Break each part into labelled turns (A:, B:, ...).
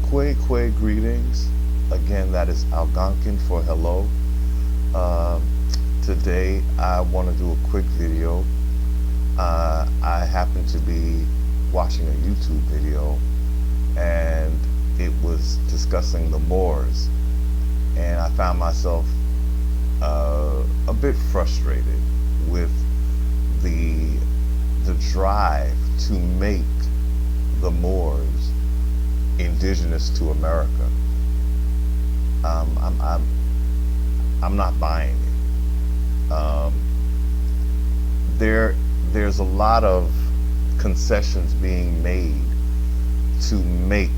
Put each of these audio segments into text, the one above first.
A: Kway greetings. Again, that is Algonquian for hello. Today I want to do a quick video. I happen to be watching a YouTube video and it was discussing the Moors, and I found myself a bit frustrated with the drive to make the Moors indigenous to America. I'm not buying it. There's a lot of concessions being made to make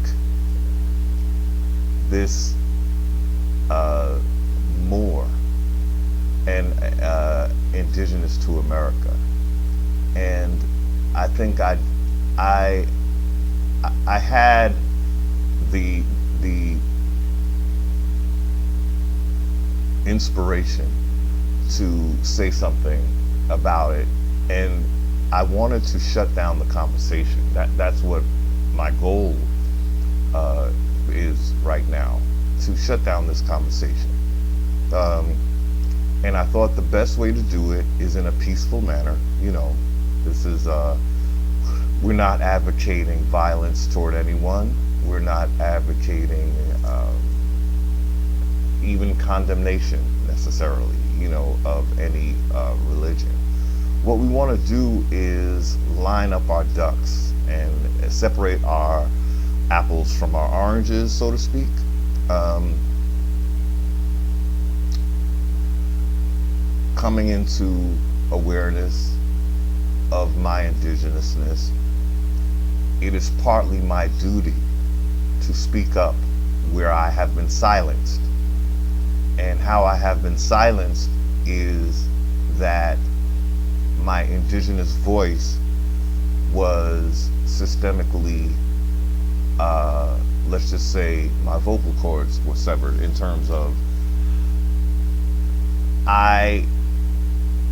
A: this Moor and indigenous to America, and I think I had the inspiration to say something about it, and I wanted to shut down the conversation. That's what my goal is right now, to shut down this conversation. And I thought the best way to do it is in a peaceful manner. You know, this is we're not advocating violence toward anyone. We're not advocating even condemnation necessarily, you know, of any religion. What we want to do is line up our ducks and separate our apples from our oranges, so to speak. Coming into awareness of my indigenousness, it is partly my duty to speak up where I have been silenced. And how I have been silenced is that my indigenous voice was systemically, let's just say, my vocal cords were severed, in terms of I,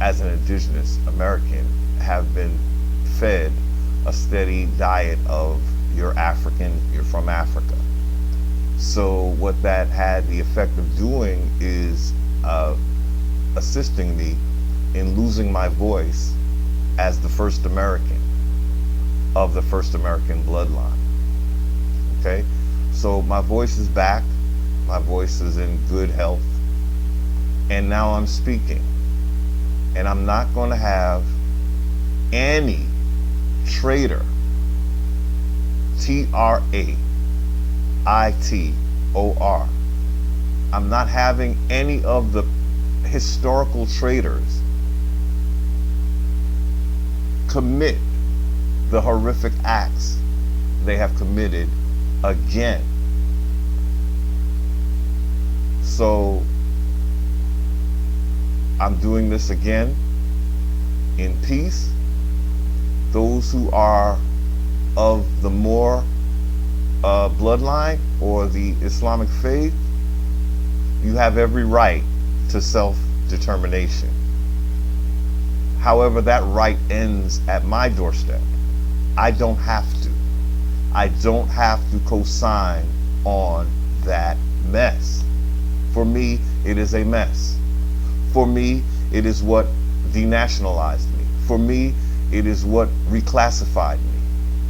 A: as an indigenous American, have been fed a steady diet of you're African, you're from Africa. So what that had the effect of doing is assisting me in losing my voice as the first American of the first American bloodline. Okay, so my voice is back, my voice is in good health, and now I'm speaking. And I'm not going to have any traitor, Traitor, I'm not having any of the historical traitors commit the horrific acts they have committed again. So I'm doing this again in peace. Those who are of the Moor bloodline or the Islamic faith, you have every right to self-determination. However, that right ends at my doorstep. I don't have to. I don't have to co-sign on that mess. For me, it is a mess. For me, it is what denationalized me. For me, it is what reclassified me.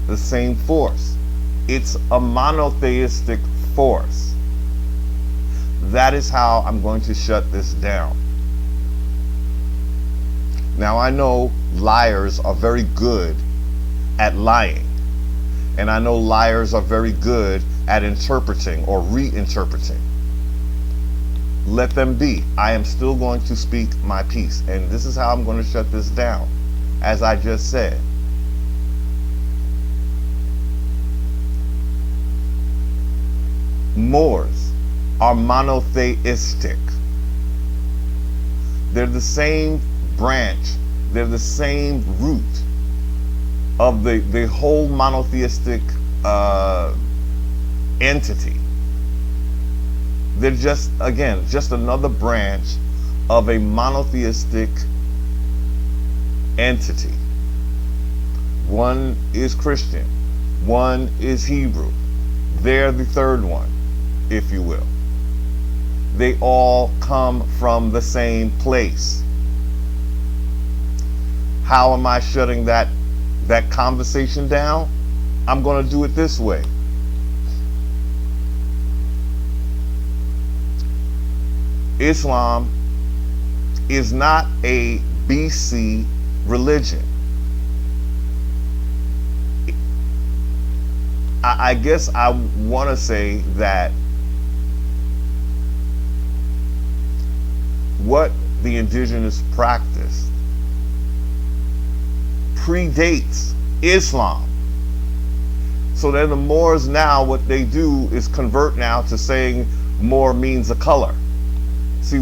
A: The same force. It's a monotheistic force. That is how I'm going to shut this down. Now, I know liars are very good at lying. And I know liars are very good at interpreting or reinterpreting. Let them be. I am still going to speak my piece. And this is how I'm going to shut this down. As I just said, Moors are monotheistic. They're the same branch, they're the same root of the whole monotheistic entity. They're just, again, just another branch of a monotheistic entity. One is Christian, one is Hebrew, They're the third one, if you will. They all come from the same place. How am I shutting that conversation down? I'm going to do it this way. Islam is not a BC religion. I guess I want to say that what the indigenous practiced predates Islam. So then the Moors now, what they do is convert now to saying Moor means a color. See,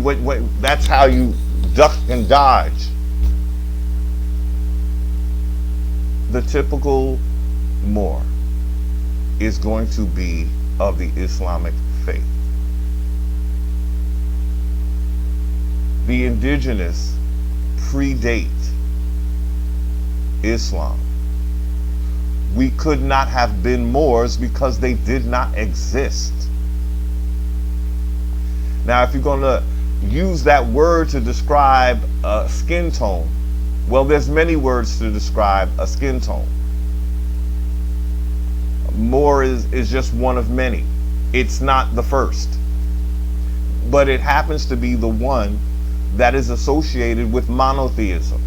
A: that's how you duck and dodge. The typical Moor is going to be of the Islamic faith. The indigenous predate Islam. We could not have been Moors because they did not exist. Now, if you're going to use that word to describe a skin tone, well, there's many words to describe a skin tone. Moor is just one of many. It's not the first. But it happens to be the one that is associated with monotheism.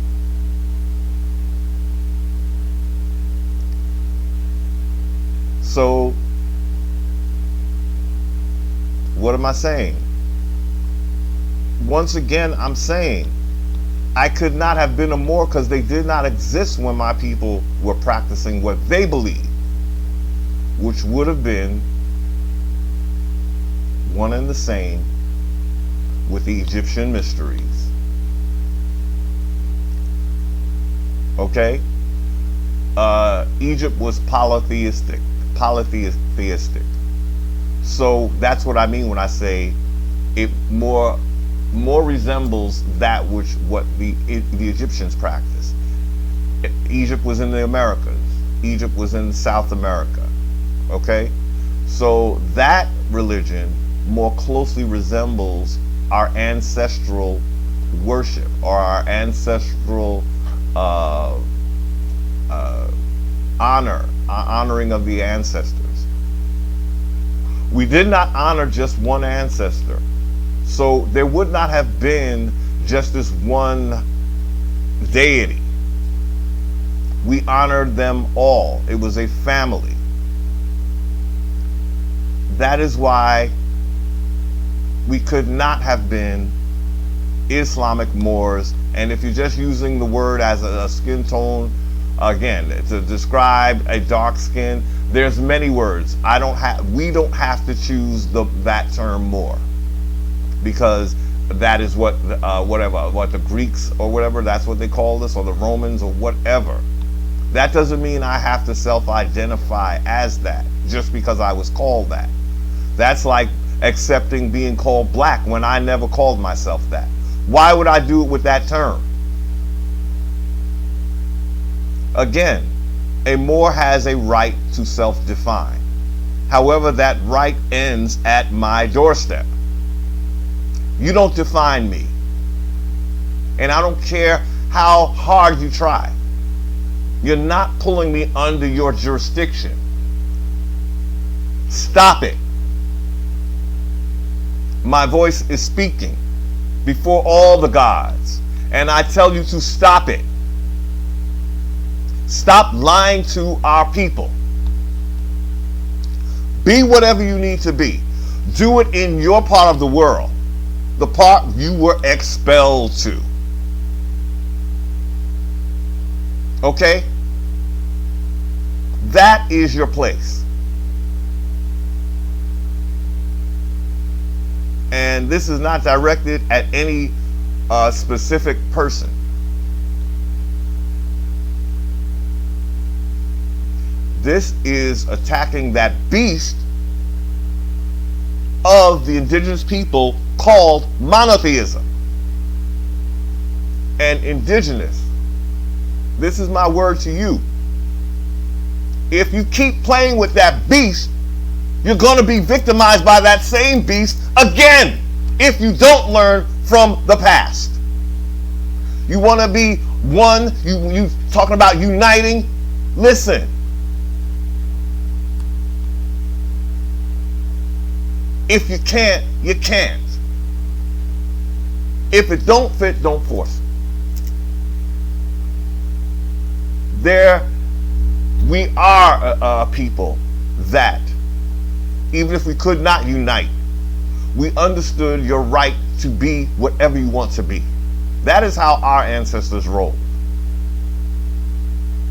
A: So, what am I saying? Once again, I'm saying I could not have been a Moor because they did not exist when my people were practicing what they believed, which would have been one and the same with the Egyptian mysteries. Okay? Egypt was polytheistic. So that's what I mean when I say it more resembles that what the Egyptians practiced. Egypt was in the Americas. Egypt was in South America. Okay? So that religion more closely resembles our ancestral worship or our ancestral honoring of the ancestors. We did not honor just one ancestor. So there would not have been just this one deity. We honored them all. It was a family. That is why we could not have been Islamic Moors. And if you're just using the word as a skin tone, again, to describe a dark skin, there's many words. We don't have to choose that term Moor, because that is what the Greeks or whatever, that's what they call us, or the Romans or whatever. That doesn't mean I have to self-identify as that just because I was called that. That's like accepting being called black when I never called myself that. Why would I do it with that term? Again, a Moor has a right to self-define. However, that right ends at my doorstep. You don't define me. And I don't care how hard you try. You're not pulling me under your jurisdiction. Stop it. My voice is speaking before all the gods, and I tell you to stop it. Stop lying to our people. Be whatever you need to be. Do it in your part of the world, the part you were expelled to. Okay? That is your place. And this is not directed at any specific person. This is attacking that beast of the indigenous people called monotheism. And indigenous, this is my word to you. If you keep playing with that beast, you're going to be victimized by that same beast again if you don't learn from the past. You want to be one, you talking about uniting? Listen. If you can't, you can't. If it don't fit, don't force it. We are a people that, even if we could not unite, we understood your right to be whatever you want to be. That is how our ancestors rolled.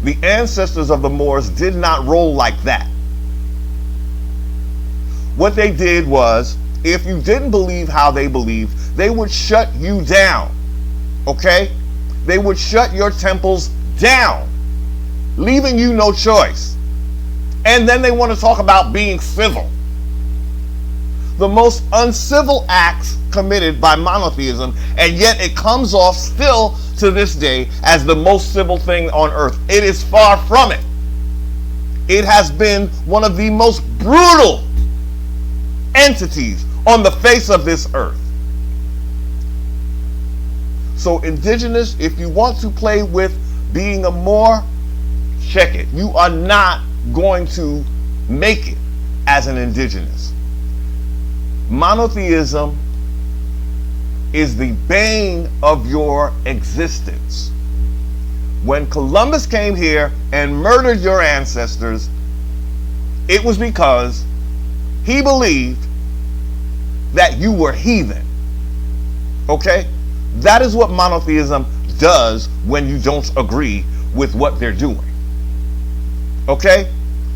A: The ancestors of the Moors did not roll like that. What they did was, if you didn't believe how they believed, they would shut you down. Okay? They would shut your temples down, leaving you no choice. And then they want to talk about being civil. The most uncivil acts committed by monotheism, and yet it comes off still to this day as the most civil thing on earth. It is far from it. It has been one of the most brutal entities on the face of this earth. So indigenous, if you want to play with being a Moor, check it. You are not going to make it as an indigenous. Monotheism is the bane of your existence. When Columbus came here and murdered your ancestors, it was because he believed that you were heathen. Okay? That is what monotheism does when you don't agree with what they're doing. Okay?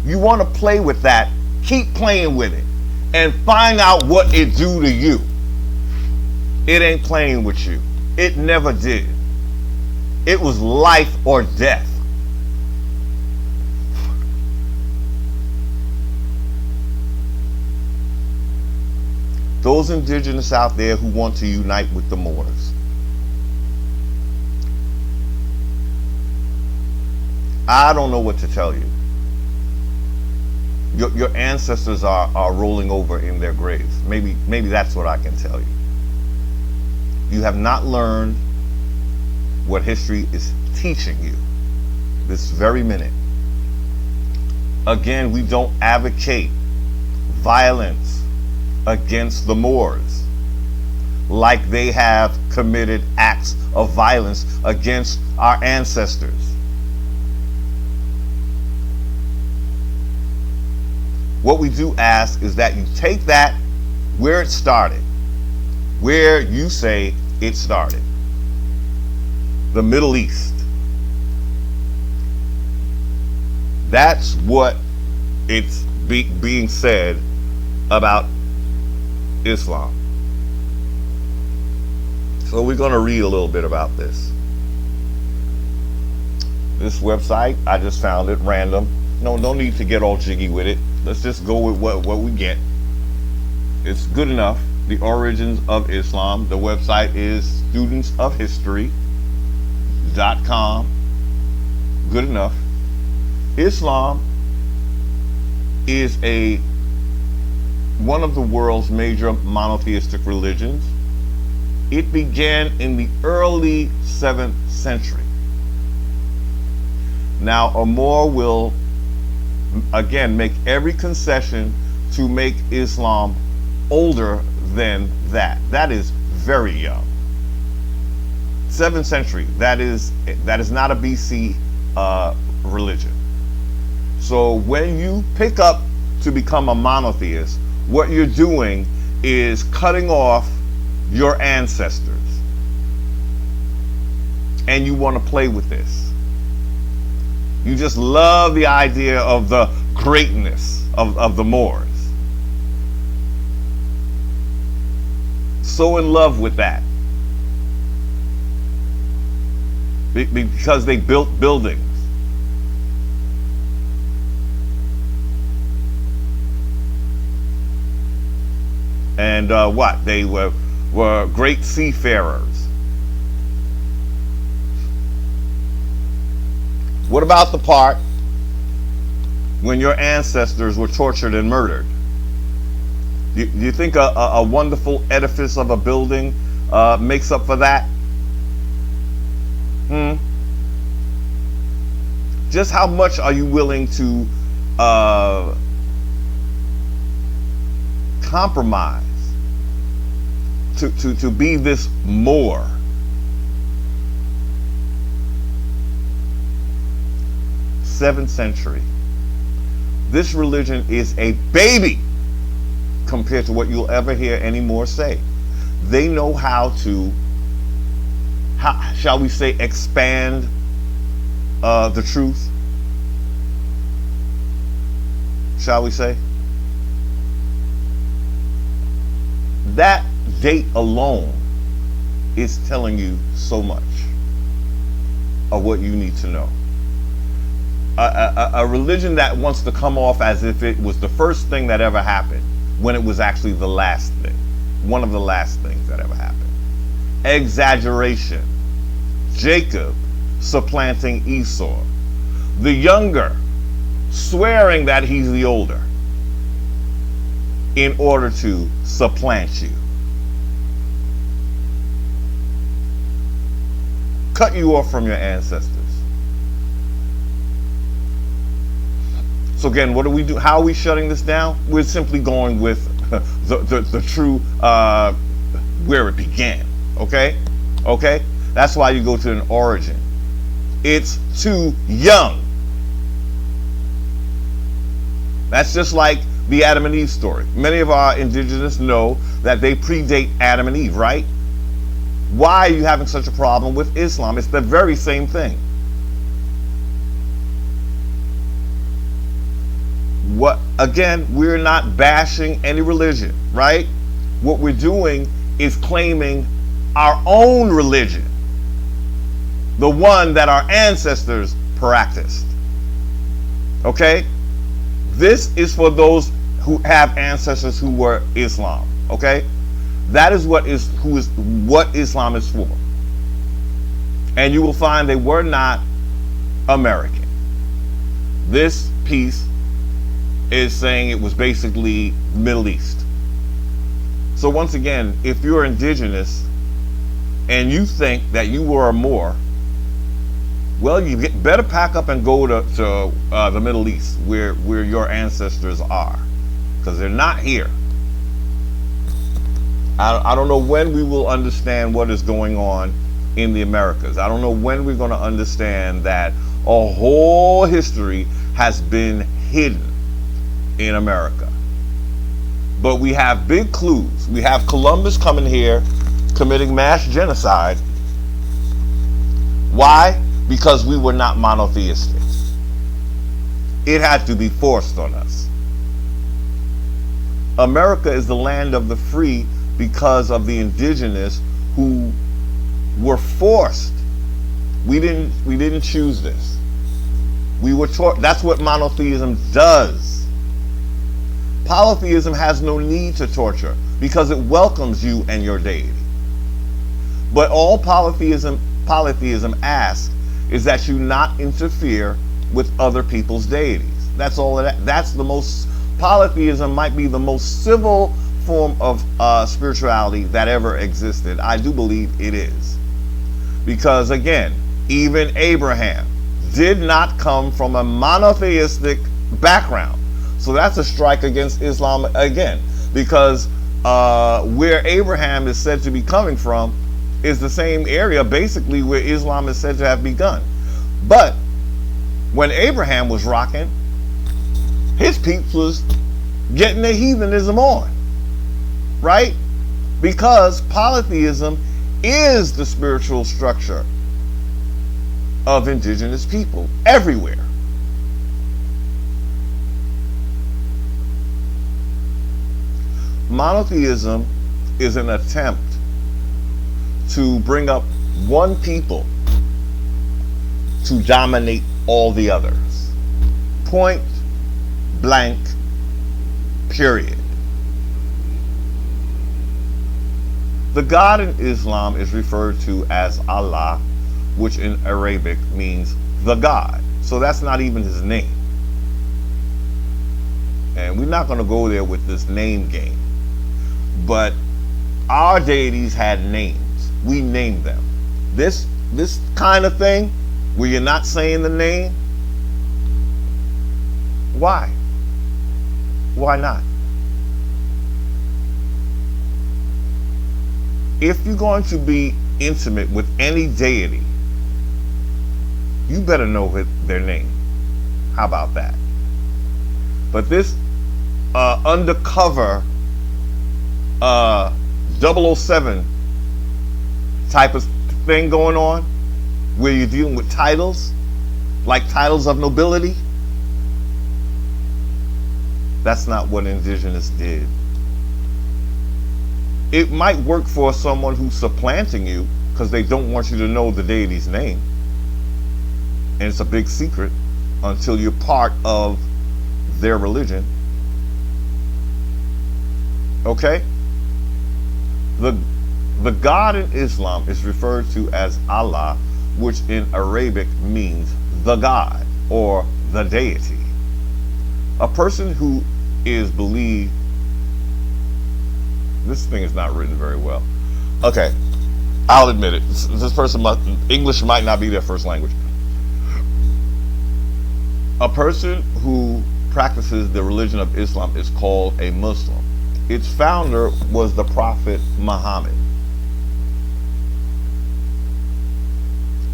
A: You want to play with that, keep playing with it, and find out what it do to you. It ain't playing with you. It never did. It was life or death. Those indigenous out there who want to unite with the Moors, I don't know what to tell you. Your ancestors are rolling over in their graves. Maybe that's what I can tell you. You have not learned what history is teaching you this very minute. Again, we don't advocate violence against the Moors like they have committed acts of violence against our ancestors. What we do ask is that you take that where it started, where you say it started, the Middle East. That's what it's being said about Islam. So we're going to read a little bit about this. This website, I just found it random. No need to get all jiggy with it. Let's just go with what we get. It's good enough. The origins of Islam. The website is studentsofhistory.com. Good enough. Islam is one of the world's major monotheistic religions. It began in the early 7th century. Now, a Moor will again make every concession to make Islam older than that. That is very young. 7th century. That is not a BC religion. So when you pick up to become a monotheist, what you're doing is cutting off your ancestors. And you want to play with this. You just love the idea of the greatness of the Moors. So in love with that. Because they built buildings. And what? They were great seafarers. What about the part when your ancestors were tortured and murdered? You think a wonderful edifice of a building makes up for that? Just how much are you willing to compromise to be this Moor? Seventh century. This religion is a baby compared to what you'll ever hear any more say. They know how to, shall we say, expand the truth, shall we say? That date alone is telling you so much of what you need to know. A religion that wants to come off as if it was the first thing that ever happened, when it was actually the last thing, one of the last things that ever happened. Exaggeration. Jacob supplanting Esau. The younger swearing that he's the older in order to supplant you. Cut you off from your ancestors. So again, what do we do? How are we shutting this down? We're simply going with the true where it began. Okay? Okay? That's why you go to an origin. It's too young. That's just like the Adam and Eve story. Many of our indigenous know that they predate Adam and Eve, right? Why are you having such a problem with Islam? It's the very same thing. What, again, we're not bashing any religion, right? What we're doing is claiming our own religion, the one that our ancestors practiced. Okay? This is for those who have ancestors who were Islam. Okay? That is what Islam is for. And you will find they were not American. This piece is saying it was basically Middle East. So once again, if you're indigenous and you think that you were a Moor, well, you better pack up and go to the Middle East where your ancestors are, because they're not here. I don't know when we will understand what is going on in the Americas. I don't know when we're going to understand that a whole history has been hidden in America. But we have big clues. We have Columbus coming here, committing mass genocide. Why? Because we were not monotheistic. It had to be forced on us. America is the land of the free because of the indigenous who were forced. We didn't choose this. We were taught. That's what monotheism does. Polytheism has no need to torture because it welcomes you and your deity. But all polytheism asks is that you not interfere with other people's deities. That's all. That's the most. Polytheism might be the most civil form of spirituality that ever existed. I do believe it is, because again, even Abraham did not come from a monotheistic background. So that's a strike against Islam again, because where Abraham is said to be coming from is the same area basically where Islam is said to have begun. But when Abraham was rocking, his peeps was getting their heathenism on, right? Because polytheism is the spiritual structure of indigenous people everywhere. Monotheism is an attempt to bring up one people to dominate all the others. Point blank, period. The God in Islam is referred to as Allah, which in Arabic means the God. So that's not even his name. And and we're not going to go there with this name game, but our deities had names. We named them. This kind of thing where you're not saying the name, why? Why not? If you're going to be intimate with any deity, you better know their name. How about that? But this undercover 007 type of thing going on, where you're dealing with titles, like titles of nobility, that's not what indigenous did. It might work for someone who's supplanting you because they don't want you to know the deity's name. And it's a big secret until you're part of their religion. Okay? The God in Islam is referred to as Allah, which in Arabic means the God or the deity. A person who is believed, this thing is not written very well. Okay, I'll admit it. This person, English might not be their first language. A person who practices the religion of Islam is called a Muslim. Its founder was the Prophet Muhammad.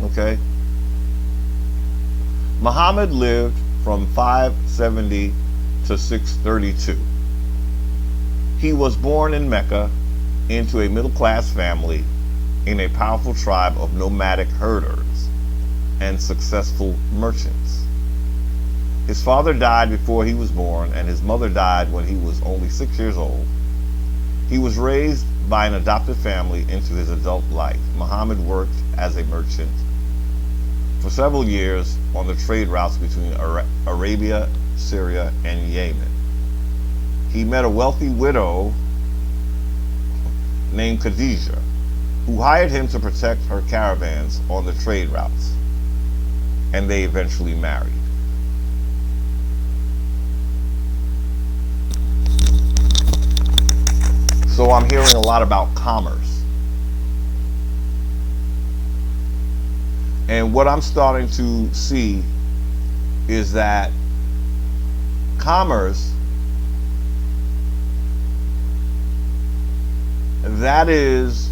A: Okay? Muhammad lived from 570 to 632. He was born in Mecca into a middle-class family in a powerful tribe of nomadic herders and successful merchants. His father died before he was born, and his mother died when he was only 6 years old. He was raised by an adopted family into his adult life. Muhammad worked as a merchant for several years on the trade routes between Arabia, Syria, and Yemen. He met a wealthy widow named Khadijah, who hired him to protect her caravans on the trade routes, and they eventually married. So I'm hearing a lot about commerce. And what I'm starting to see is that commerce, that is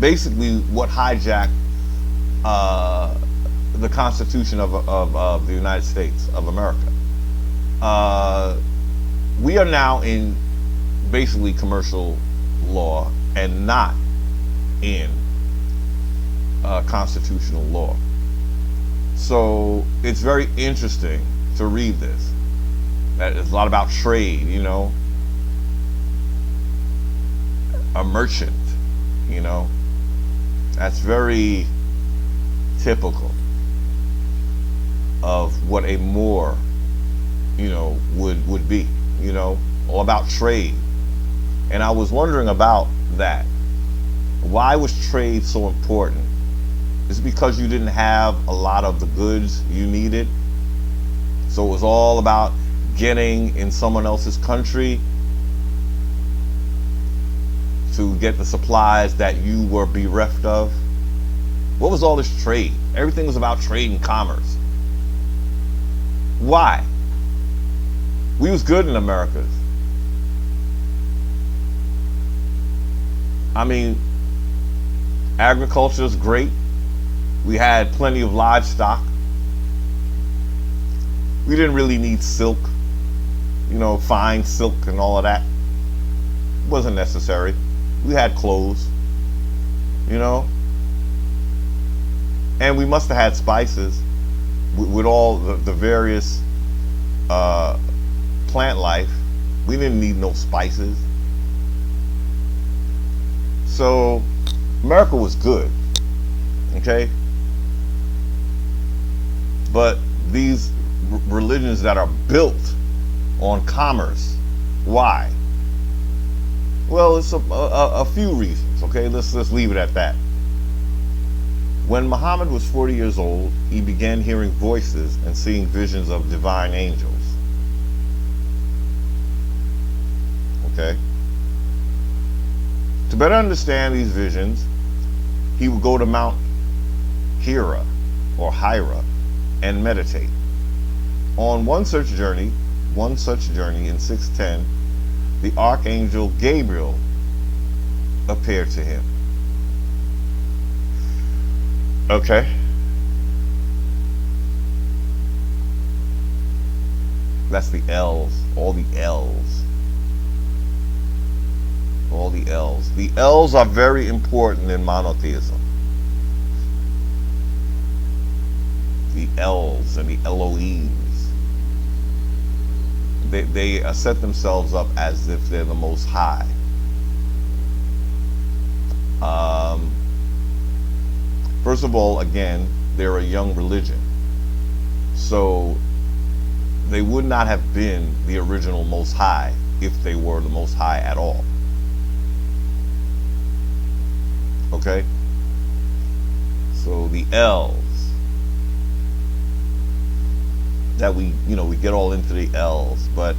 A: basically what hijacked the Constitution of the United States of America. We are now in basically commercial law and not in constitutional law. So it's very interesting to read this. It's a lot about trade, you know. A merchant, you know. That's very typical of what a Moor, you know, would be, you know, all about trade. And I was wondering about that. Why was trade so important? Is it because you didn't have a lot of the goods you needed? So it was all about getting in someone else's country to get the supplies that you were bereft of? What was all this trade? Everything was about trade and commerce. Why? We was good in America. I mean, agriculture is great. We had plenty of livestock. We didn't really need silk, you know, fine silk and all of that. It wasn't necessary. We had clothes, you know. And we must have had spices with all the various plant life. We didn't need no spices. So America was good, okay? But these religions that are built on commerce, why? Well, it's a few reasons, okay? Let's leave it at that. When Muhammad was 40 years old, he began hearing voices and seeing visions of divine angels. Okay? To better understand these visions, he would go to Mount Hira or Hira and meditate. On one such journey in 610, the archangel Gabriel appeared to him. Okay. That's the L's, all the L's. All the L's. The L's are very important in monotheism. The L's and the Elohims. They set themselves up as if they're the most high. First of all, again, they're a young religion. So they would not have been the original Most High if they were the Most High at all. Okay? So the L's that we get all into the L's, but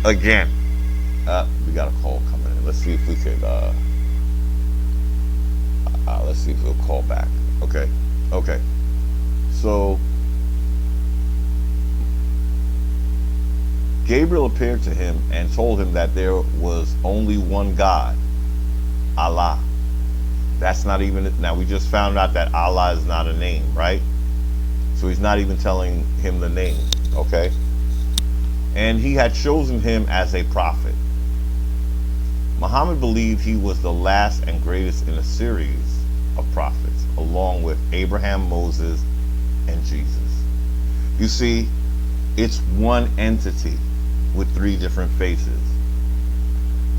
A: again, we got a call coming in. Let's see if we could let's see if we'll call back. Okay. So Gabriel appeared to him and told him that there was only one God, Allah. That's not even, now we just found out that Allah is not a name, right? So he's not even telling him the name, okay? And he had chosen him as a prophet. Muhammad believed he was the last and greatest in a series of prophets, along with Abraham, Moses, and Jesus. You see, it's one entity with three different faces.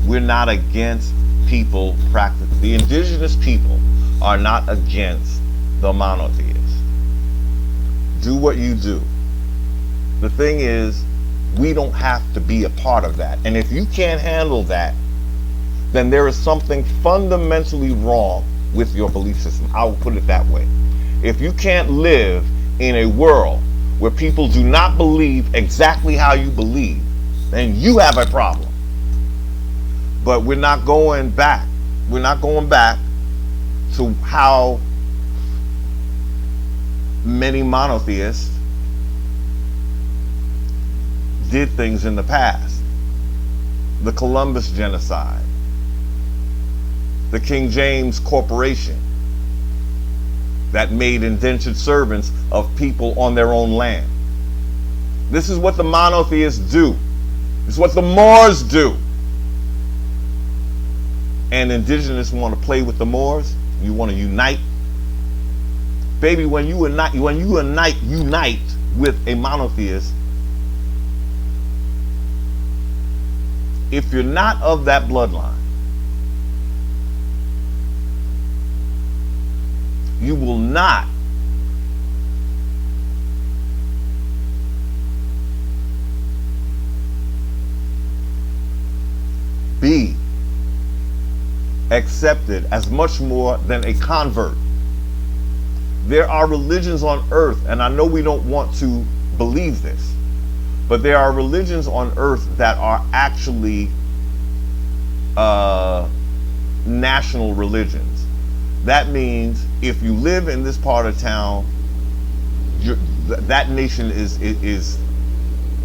A: We're not against people practice. The indigenous people are not against the monotheists. Do what you do. The thing is, we don't have to be a part of that. And if you can't handle that, then there is something fundamentally wrong with your belief system. I will put it that way. If you can't live in a world where people do not believe exactly how you believe, then you have a problem. But we're not going back. We're not going back to how many monotheists did things in the past. The Columbus genocide, the King James Corporation that made indentured servants of people on their own land. This is what the monotheists do. This is what the Moors do. And indigenous want to play with the Moors. You want to unite. Baby, when you unite with a monotheist, if you're not of that bloodline, you will not be accepted as much more than a convert. There are religions on earth, and I know we don't want to believe this, but there are religions on earth that are actually national religions. That means if you live in this part of town, that nation is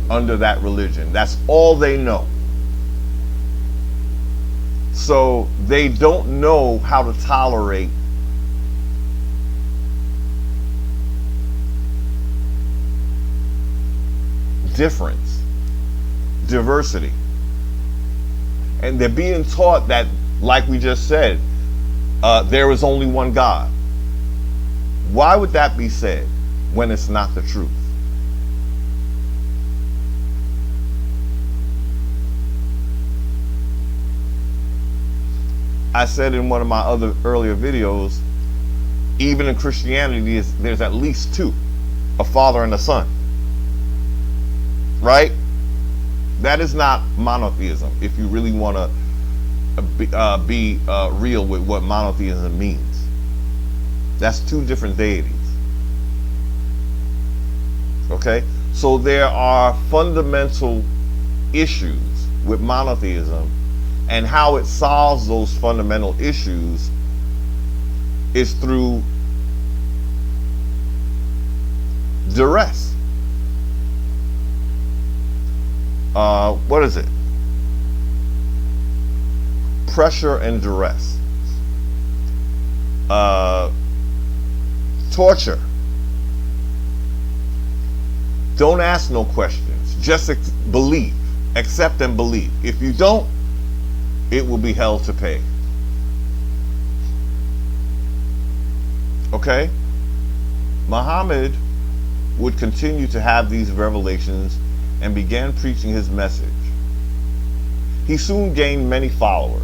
A: under that religion. That's all they know. So they don't know how to tolerate difference, diversity. And they're being taught that, like we just said, there is only one God. Why would that be said when it's not the truth? I said in one of my other earlier videos, even in Christianity, there's at least two, a father and a son. Right? That is not monotheism, if you really want to be real with what monotheism means. That's two different deities. Okay? So there are fundamental issues with monotheism, and how it solves those fundamental issues is through duress. What is it? Pressure and duress. Torture. Don't ask no questions. Just believe. Accept and believe. If you don't, it will be hell to pay. Okay? Muhammad would continue to have these revelations and began preaching his message. He soon gained many followers.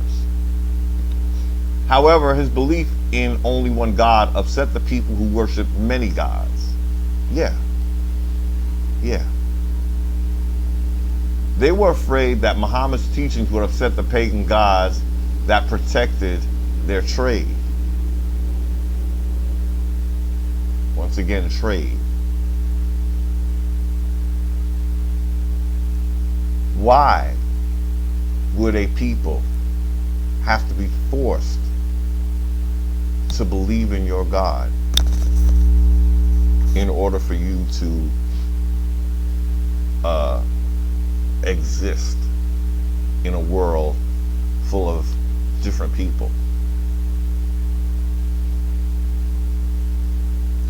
A: However, his belief in only one God upset the people who worship many gods. Yeah. They were afraid that Muhammad's teachings would upset the pagan gods that protected their trade. Once again, trade. Why would a people have to be forced to believe in your God in order for you to exist in a world full of different people?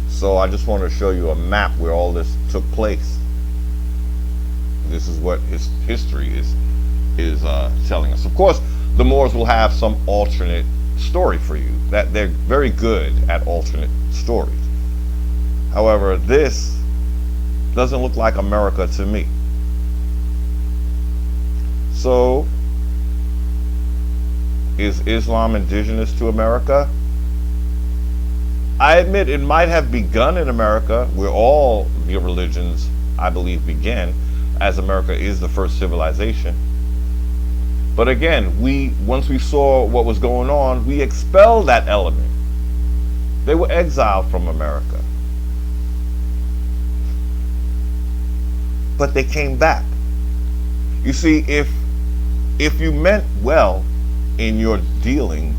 A: So I just want to show you a map where all this took place. This is what history is telling us. Of course, the Moors will have some alternate story for you. That they're very good at alternate stories. However, this doesn't look like America to me. So, is Islam indigenous to America? I admit it might have begun in America, where all the religions, I believe, began, as America is the first civilization. But again, once we saw what was going on, we expelled that element. They were exiled from America. But they came back. You see, if you meant well in your dealings,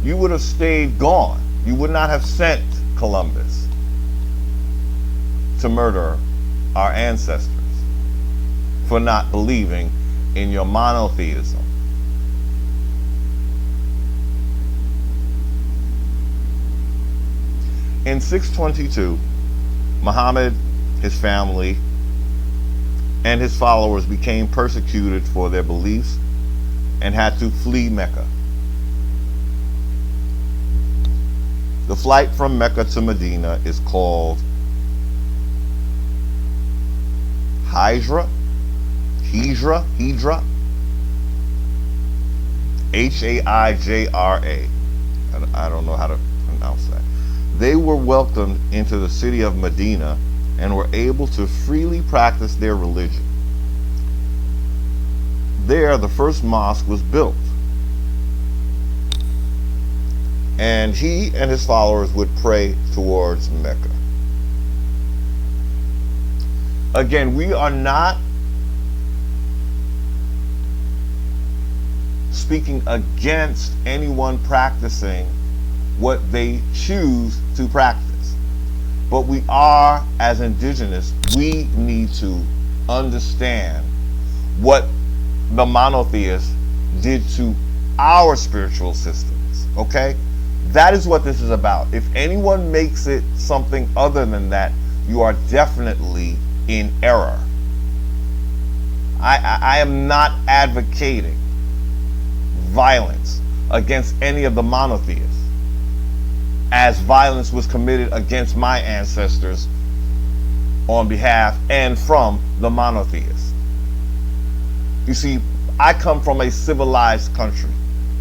A: you would have stayed gone. You would not have sent Columbus to murder our ancestors for not believing in your monotheism. In 622, Muhammad, his family, and his followers became persecuted for their beliefs and had to flee Mecca. The flight from Mecca to Medina is called Hijra, H-A-I-J-R-A. I don't know how to pronounce that. They were welcomed into the city of Medina and were able to freely practice their religion. There, the first mosque was built, and he and his followers would pray towards Mecca. Again, we are not speaking against anyone practicing what they choose to practice. But we are, as indigenous, we need to understand what the monotheists did to our spiritual systems, okay? That is what this is about. If anyone makes it something other than that, you are definitely in error. I am not advocating violence against any of the monotheists, as violence was committed against my ancestors on behalf and from the monotheists. You see, I come from a civilized country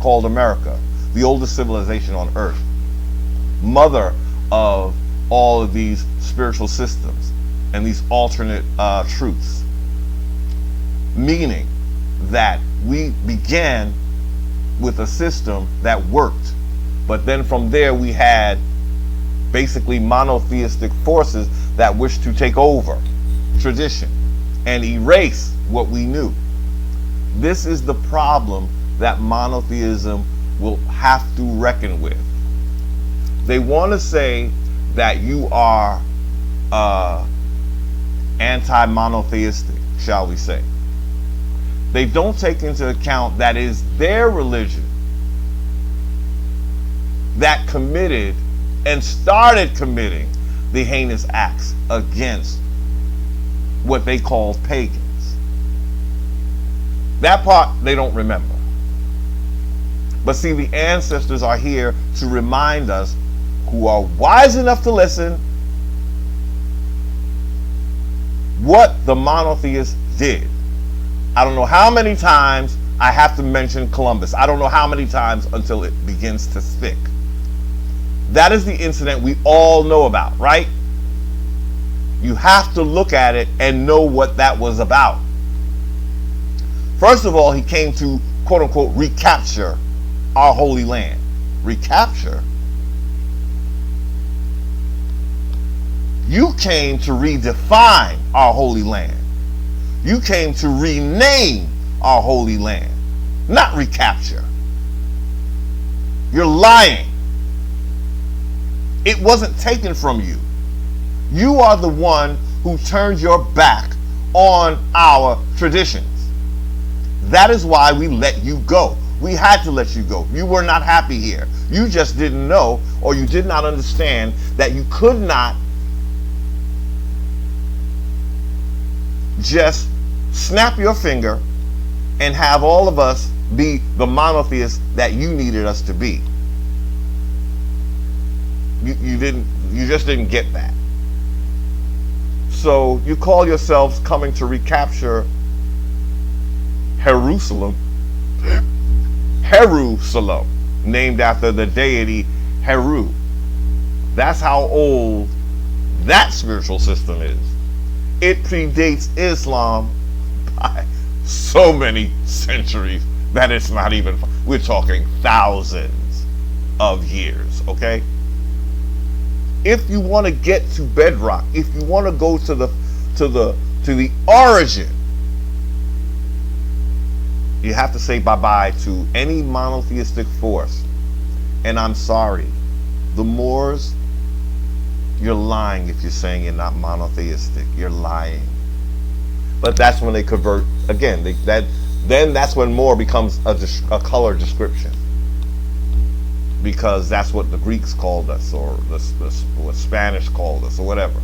A: called America, the oldest civilization on earth, mother of all of these spiritual systems and these alternate truths, meaning that we began with a system that worked, but then from there we had basically monotheistic forces that wish to take over tradition and erase what we knew. This is the problem that monotheism will have to reckon with. They want to say that you are anti-monotheistic, shall we say. They don't take into account that is their religion that committed and started committing the heinous acts against what they call pagans. That part they don't remember. But see, the ancestors are here to remind us, who are wise enough to listen, what the monotheists did. I don't know how many times I have to mention Columbus. I don't know how many times until it begins to stick. That is the incident we all know about, right? You have to look at it and know what that was about. First of all, he came to, quote unquote, recapture our holy land. Recapture? You came to redefine our holy land. You came to rename our holy land, not recapture. You're lying. It wasn't taken from you. You are the one who turned your back on our traditions. That is why we let you go. We had to let you go. You were not happy here. You just didn't know, or you did not understand that you could not just snap your finger and have all of us be the monotheists that you needed us to be. You just didn't get that. So you call yourselves coming to recapture Jerusalem, named after the deity Heru. That's how old that spiritual system is. It predates Islam by so many centuries that it's not even, we're talking thousands of years, okay? If you want to get to bedrock, if you want to go to the origin, you have to say bye-bye to any monotheistic force. And I'm sorry, the Moors, you're lying if you're saying you're not monotheistic. You're lying. But that's when they convert again. Then that's when Moor becomes a color description, because that's what the Greeks called us, or what Spanish called us, or whatever.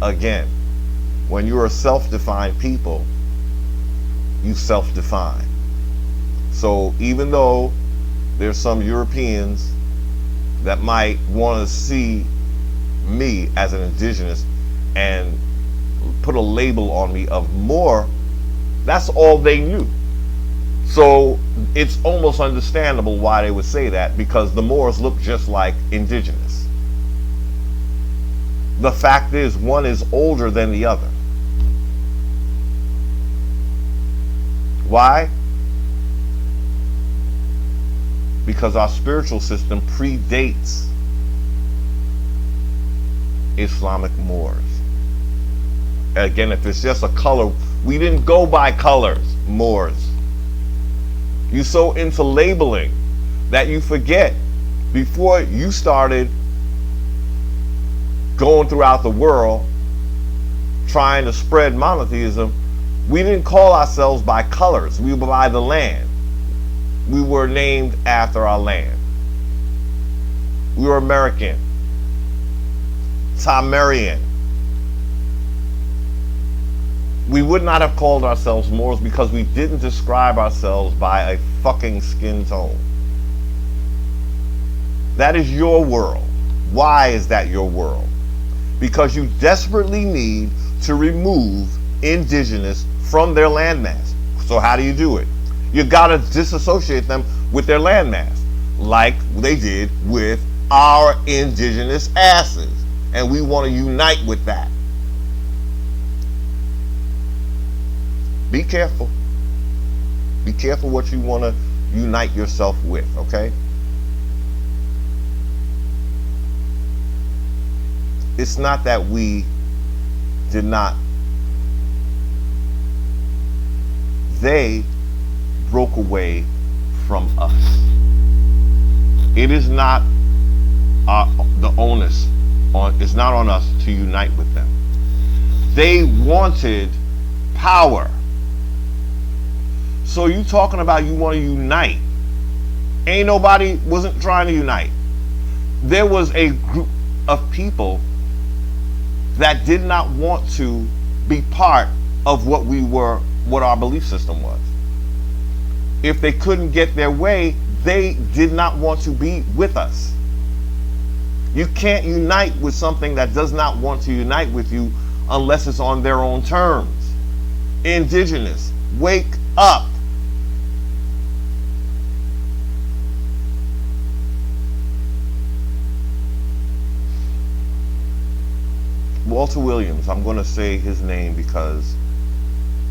A: Again, when you're a self-defined people, you self-define. So even though there's some Europeans that might want to see me as an indigenous and put a label on me of Moor, that's all they knew. So it's almost understandable why they would say that, because the Moors look just like indigenous. The fact is, one is older than the other. Why? Because our spiritual system predates Islamic Moors. Again, if it's just a color, we didn't go by colors, Moors. You're so into labeling that you forget, before you started going throughout the world trying to spread monotheism, we didn't call ourselves by colors. We were by the land. We were named after our land. We were American, Tamarian. We would not have called ourselves Moors because we didn't describe ourselves by a fucking skin tone. That is your world. Why is that your world? Because you desperately need to remove indigenous from their landmass. So how do you do it? You gotta disassociate them with their landmass, like they did with our indigenous asses. And we want to unite with that. Be careful. Be careful what you want to unite yourself with, okay? it's not that we did not, they broke away from us. It is not the onus on, it's not on us to unite with them. They wanted power. So you talking about you want to unite. Ain't nobody wasn't trying to unite. There was a group of people that did not want to be part of what we were, what our belief system was. If they couldn't get their way, they did not want to be with us. You can't unite with something that does not want to unite with you unless it's on their own terms. Indigenous, wake up. Walter Williams, I'm going to say his name because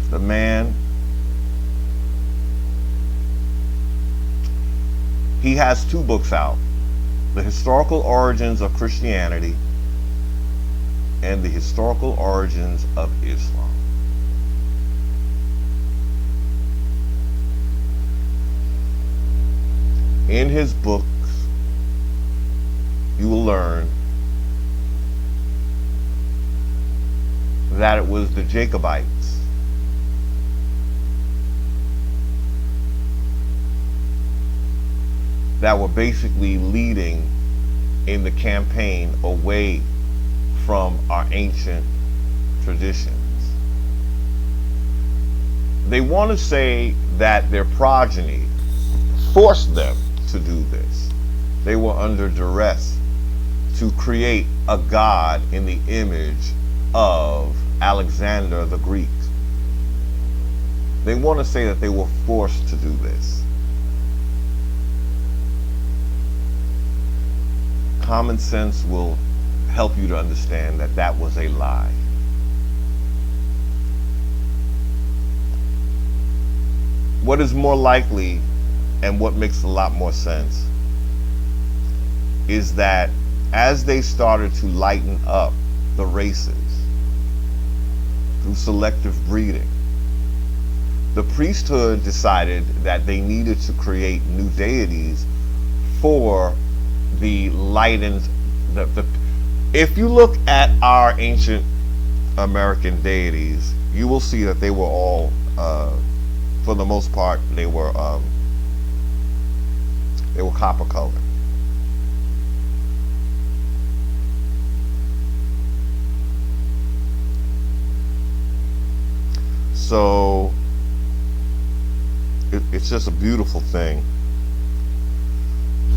A: the man, he has 2 books out, The Historical Origins of Christianity and The Historical Origins of Islam. In his books, you will learn that it was the Jacobites that were basically leading in the campaign away from our ancient traditions. They want to say that their progeny forced them to do this. They were under duress to create a god in the image of Alexander the Greek. They want to say that they were forced to do this. Common sense will help you to understand that that was a lie. What is more likely, and what makes a lot more sense, is that as they started to lighten up the races through selective breeding, the priesthood decided that they needed to create new deities for the lightened, if you look at our ancient American deities, you will see that they were all, for the most part, they were copper colored. So it's just a beautiful thing.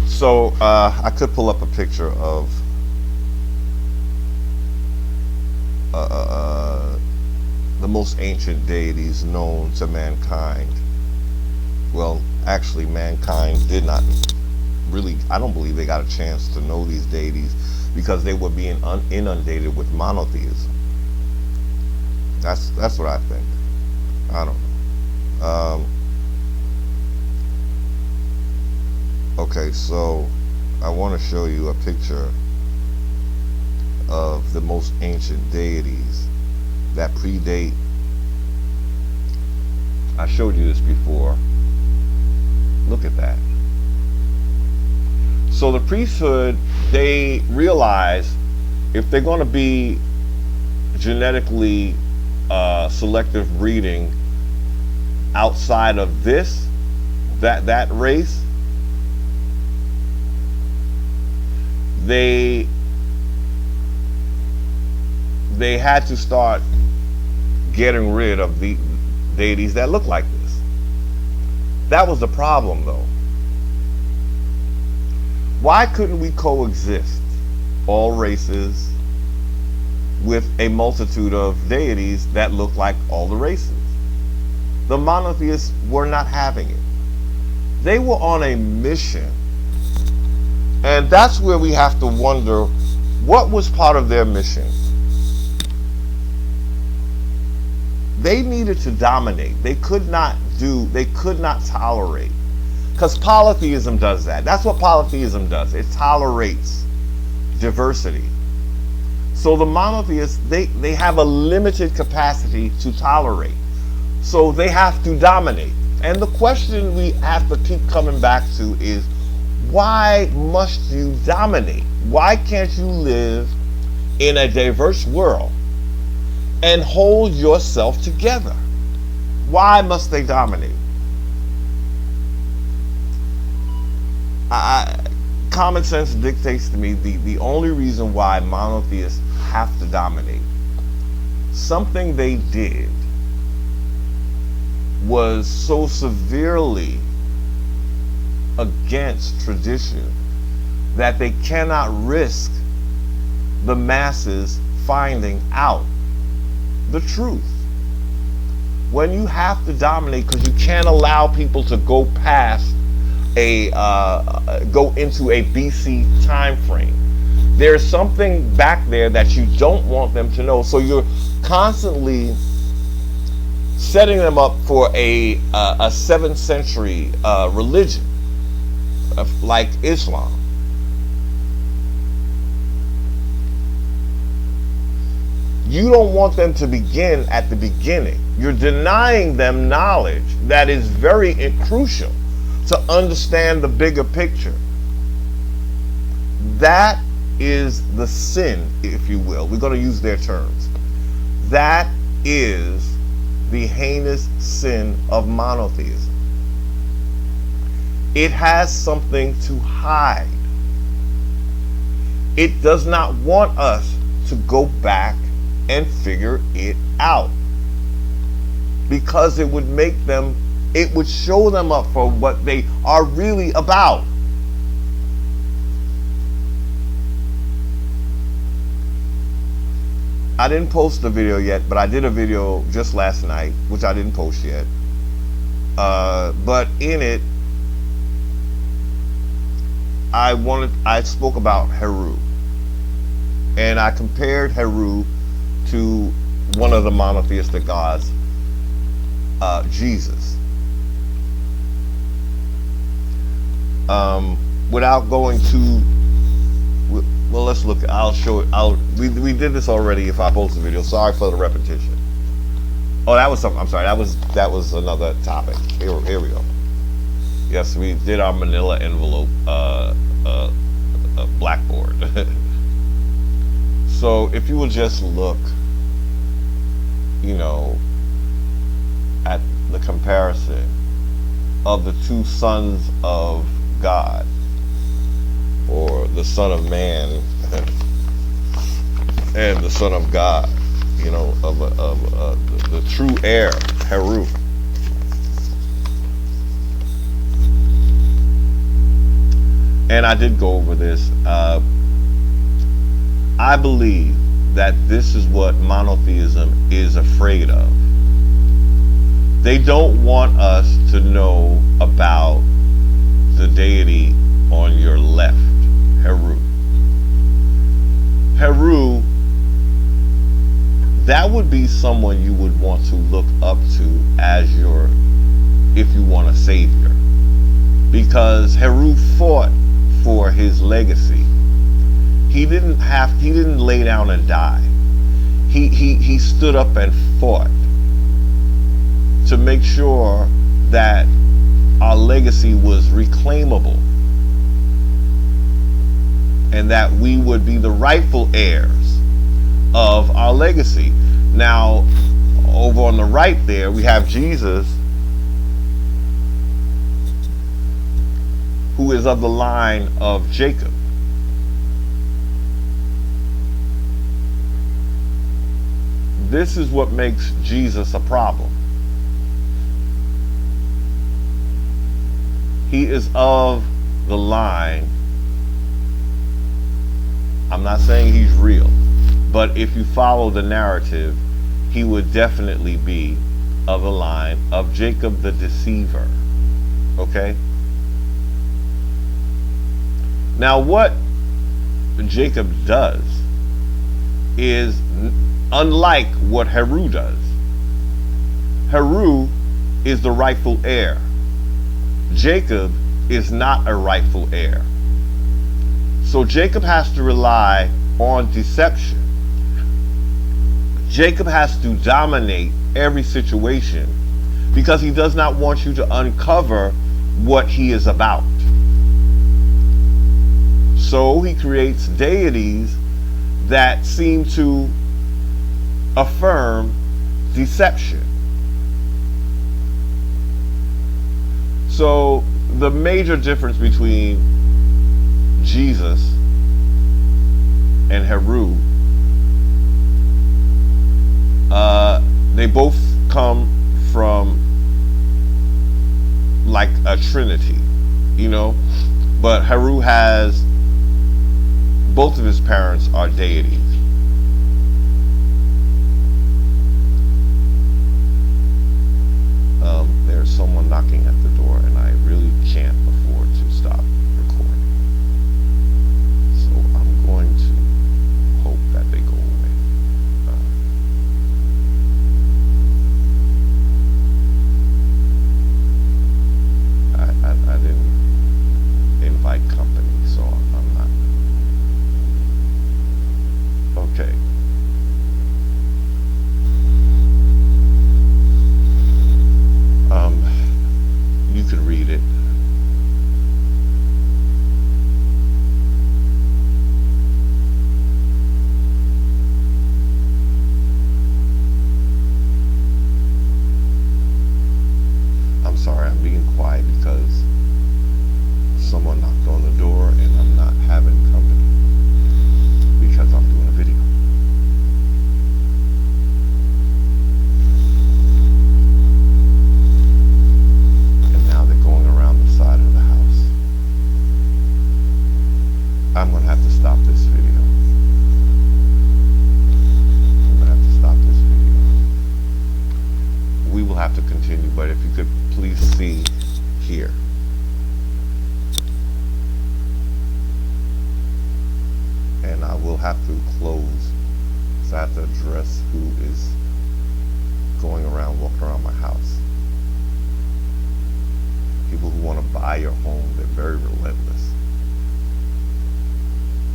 A: So I could pull up a picture of the most ancient deities known to mankind. Well, actually, mankind did not really, I don't believe they got a chance to know these deities because they were being inundated with monotheism. That's what I think. I don't know. Okay, so I want to show you a picture of the most ancient deities that predate. I showed you this before. Look at that. So the priesthood, they realize if they're going to be genetically selective breeding outside of this, that race, they had to start getting rid of the deities that look like this. That was the problem, though. Why couldn't we coexist, all races, with a multitude of deities that look like all the races? The monotheists were not having it. They were on a mission. And that's where we have to wonder, what was part of their mission? They needed to dominate. They could not tolerate. Because polytheism does that. That's what polytheism does. It tolerates diversity. So the monotheists, they have a limited capacity to tolerate. So they have to dominate. And the question we have to keep coming back to is, why must you dominate? Why can't you live in a diverse world and hold yourself together? Why must they dominate? Common sense dictates to me the only reason why monotheists have to dominate, something they did was so severely against tradition that they cannot risk the masses finding out the truth. When you have to dominate, because you can't allow people to go past go into a BC time frame, there's something back there that you don't want them to know. So you're constantly setting them up for a 7th century religion like Islam. You don't want them to begin at the beginning. You're denying them knowledge that is very crucial to understand the bigger picture. That is the sin, if you will. We're going to use their terms. That is the heinous sin of monotheism. It has something to hide. It does not want us to go back and figure it out, because it would make them, it would show them up for what they are really about. I didn't post the video yet, but I did a video just last night, which I didn't post yet. But in it, I spoke about Heru, and I compared Heru to one of the monotheistic gods, Jesus. Without going to, well, let's look. I'll show it. We did this already. If I post the video, sorry for the repetition. Oh, that was something. I'm sorry. That was another topic. Here we go. Yes, we did our Manila envelope blackboard. So if you will just look, at the comparison of the two sons of God, or the Son of Man and the Son of God, of the true heir, Heru. And I did go over this. I believe that this is what monotheism is afraid of. They don't want us to know about the deity on your left, Heru. Heru, that would be someone you would want to look up to as if you want a savior. Because Heru fought for his legacy. He didn't lay down and die. He stood up and fought to make sure that our legacy was reclaimable, and that we would be the rightful heirs of our legacy. Now, over on the right there, we have Jesus, who is of the line of Jacob. This is what makes Jesus a problem. He is of the line, I'm not saying he's real, but if you follow the narrative, he would definitely be of the line of Jacob the deceiver. Okay? Now, what Jacob does is unlike what Heru does. Heru is the rightful heir. Jacob is not a rightful heir. So Jacob has to rely on deception Jacob has to dominate every situation because he does not want you to uncover what he is about. So he creates deities that seem to affirm deception. So the major difference between Jesus and Heru, they both come from like a trinity, you know, but Heru has, both of his parents are deities. There's someone knocking at the door and I really can't afford to stop recording. So I'm going to hope that they go away. I didn't invite company, so I'm not. Okay. You can read it. I'm sorry, I'm being quiet because someone knocked on the door and I'm not having company because I'm doing a video. I'm going to have to stop this video. I'm going to have to stop this video. We will have to continue, but if you could please see here. And I will have to close, because I have to address who is going around, walking around my house. People who want to buy your home, they're very relentless.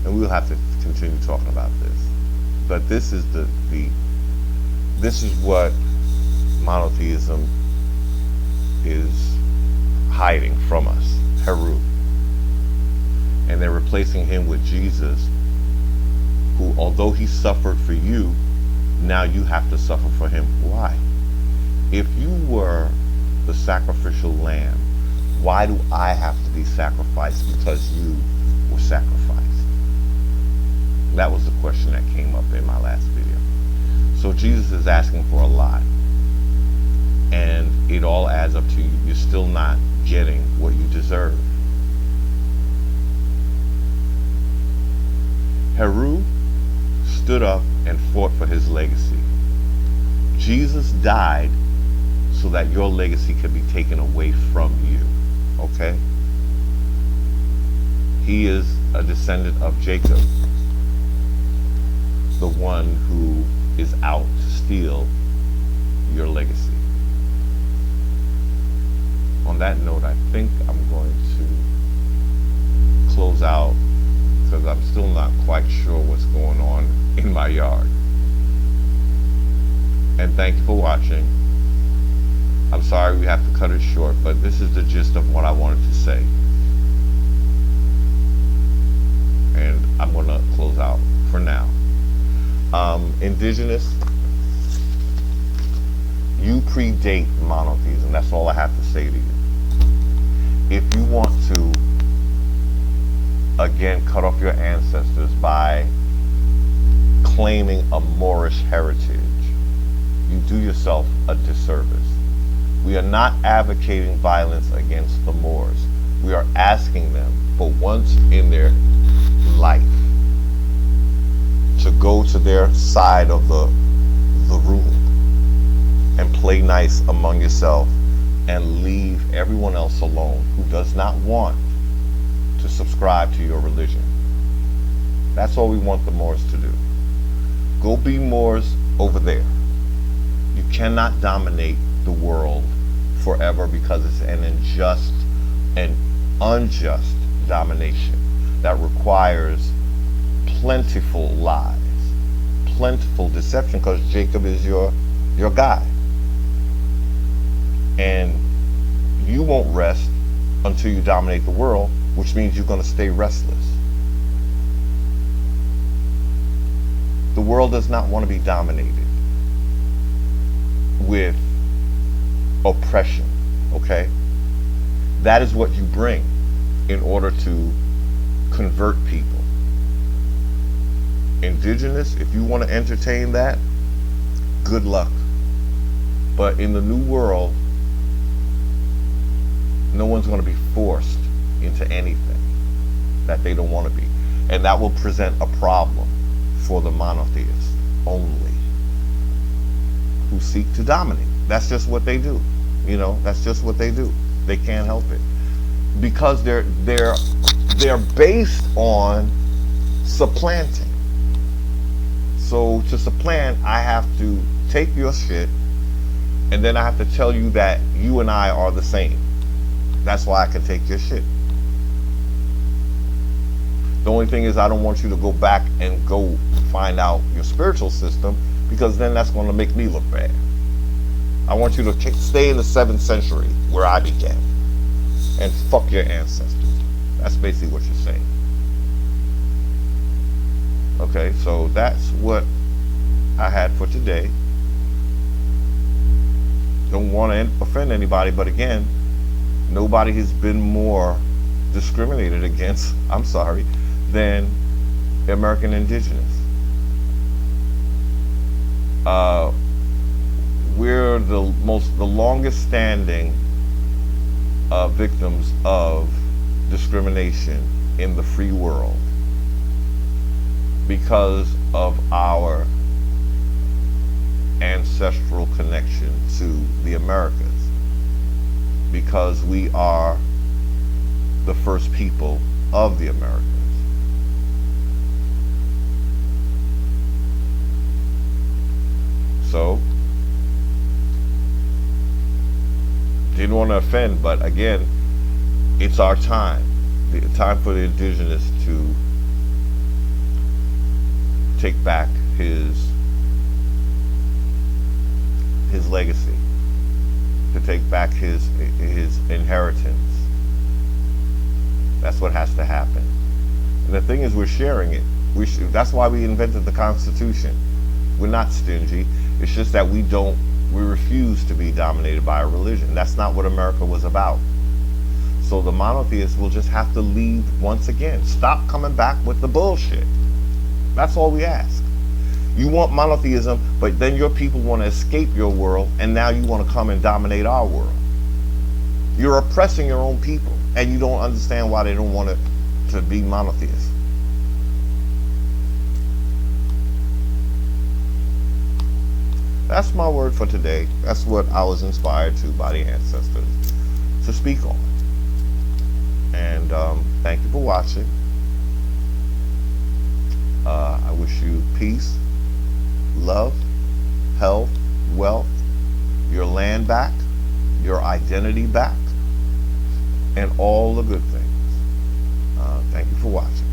A: And we'll have to continue talking about this. But this is this is what monotheism is hiding from us, Heru. And they're replacing him with Jesus, who, although he suffered for you, now you have to suffer for him. Why? If you were the sacrificial lamb, why do I have to be sacrificed because you were sacrificed? That was the question that came up in my last video. So Jesus is asking for a lot. And it all adds up to you. You're still not getting what you deserve. Heru stood up and fought for his legacy. Jesus died so that your legacy could be taken away from you. Okay? He is a descendant of Jacob, the one who is out to steal your legacy. On that note, I think I'm going to close out because I'm still not quite sure what's going on in my yard. And thank you for watching. I'm sorry we have to cut it short, but this is the gist of what I wanted to say. And I'm going to close out for now. Indigenous, you predate monotheism. That's all I have to say to you. If you want to, again, cut off your ancestors by claiming a Moorish heritage, you do yourself a disservice. We are not advocating violence against the Moors. We are asking them for once in their life to go to their side of the room and play nice among yourself and leave everyone else alone who does not want to subscribe to your religion. That's all we want the Moors to do. Go be Moors over there. You cannot dominate the world forever because it's an unjust and unjust domination that requires plentiful lives, plentiful deception because Jacob is your guy. And you won't rest until you dominate the world, which means you're going to stay restless. The world does not want to be dominated with oppression, okay? That is what you bring in order to convert people. Indigenous, if you want to entertain that, good luck. But in the new world, no one's going to be forced into anything that they don't want to be. And that will present a problem for the monotheists only, who seek to dominate. That's just what they do. You know, that's just what they do. They can't help it. Because they're based on supplanting. So to supplant, I have to take your shit, and then I have to tell you that you and I are the same. That's why I can take your shit. The only thing is, I don't want you to go back and go find out your spiritual system, because then that's going to make me look bad. I want you to stay in the 7th century where I began and fuck your ancestors. That's basically what you're saying. Okay, so that's what I had for today. Don't want to offend anybody, but again, nobody has been more discriminated against, I'm sorry, than American indigenous. We're the longest standing victims of discrimination in the free world because of our ancestral connection to the Americas, because we are the first people of the Americas. So, didn't want to offend, but again, it's our time. The time for the indigenous to take back his legacy, to take back his inheritance. That's what has to happen. And the thing is, we're sharing it. That's why we invented the Constitution. We're not stingy. It's just that we refuse to be dominated by a religion. That's not what America was about. So the monotheists will just have to leave once again. Stop coming back with the bullshit. That's all we ask. You want monotheism, but then your people want to escape your world, and now you want to come and dominate our world. You're oppressing your own people, and you don't understand why they don't want to be monotheists. That's my word for today. That's what I was inspired to by the ancestors to speak on. And thank you for watching. I wish you peace, love, health, wealth, your land back, your identity back, and all the good things. Thank you for watching.